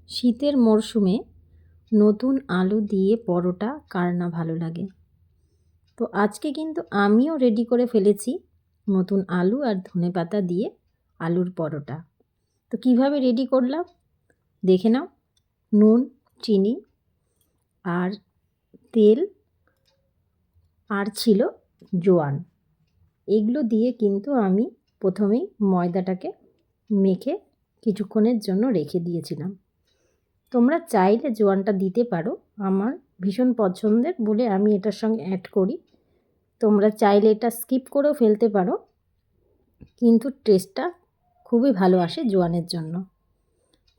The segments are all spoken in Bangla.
শীতের মরশুমে নতুন আলু দিয়ে পরোটা কার না ভালো লাগে। তো আজকে কিন্তু আমিও রেডি করে ফেলেছি নতুন আলু আর ধনেপাতা দিয়ে আলুর পরোটা। তো কিভাবে রেডি করলাম দেখে নাও। নুন, চিনি আর তেল আর ছিল জোয়ান। এগুলো দিয়ে কিন্তু আমি প্রথমেই ময়দাটাকে মেখে কিছুক্ষণের জন্য রেখে দিয়েছিলাম। তোমরা চাইলে জোয়ানটা দিতে পারো, আমার ভীষণ পছন্দের বলে আমি এটার সঙ্গে অ্যাড করি। তোমরা চাইলে এটা স্কিপ করেও ফেলতে পারো, কিন্তু টেস্টটা খুবই ভালো আসে জোয়ানের জন্য।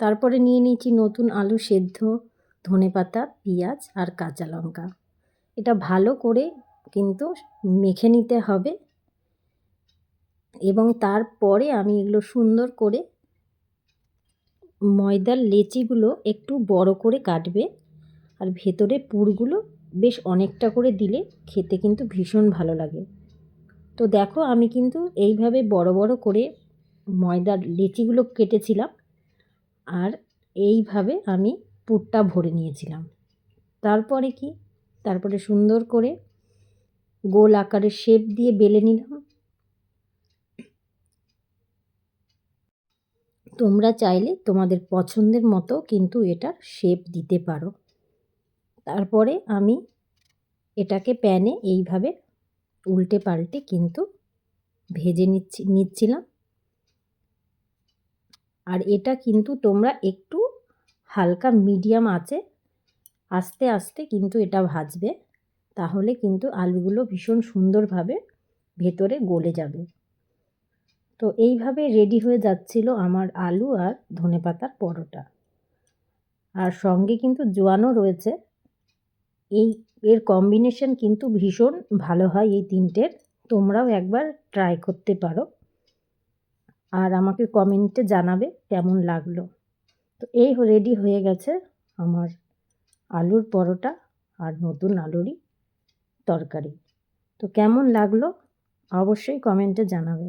তারপরে নিয়ে নিয়েছি নতুন আলু সেদ্ধ, ধনেপাতা, পেঁয়াজ আর কাঁচা লঙ্কা। এটা ভালো করে কিন্তু মেখে নিতে হবে এবং তারপরে আমি এগুলো সুন্দর করে ময়দার লেচিগুলো একটু বড় করে কাটবে আর ভেতরে পুরগুলো বেশ অনেকটা করে দিলে খেতে কিন্তু ভীষণ ভালো লাগে। তো দেখো আমি কিন্তু এইভাবে বড় বড় করে ময়দার লেচিগুলো কেটেছিলাম আর এইভাবে আমি পুরটা ভরে নিয়েছিলাম। তারপরে সুন্দর করে গোল আকারের শেপ দিয়ে বেলে নিলাম। তোমরা চাইলে তোমাদের পছন্দের মতো কিন্তু এটার শেপ দিতে পারো। তারপরে আমি এটাকে প্যানে এইভাবে উল্টে পাল্টে কিন্তু ভেজে নিচ্ছিলাম। আর এটা কিন্তু তোমরা একটু হালকা মিডিয়াম আঁচে আস্তে আস্তে কিন্তু এটা ভাজবে, তাহলে কিন্তু আলুগুলো ভীষণ সুন্দরভাবে ভেতরে গলে যাবে। তো এইভাবে রেডি হয়ে যাচ্ছিল আমার আলু আর ধনেপাতার পরোটা। আর সঙ্গে কিন্তু জোয়ানও রয়েছে। এর কম্বিনেশন কিন্তু ভীষণ ভালো হয় এই তিনটের। তোমরাও একবার ট্রাই করতে পারো আর আমাকে কমেন্টে জানাবে কেমন লাগলো। তো এই রেডি হয়ে গেছে আমার আলুর পরোটা আর নতুন আলুরই তরকারি। তো কেমন লাগলো অবশ্যই কমেন্টে জানাবে।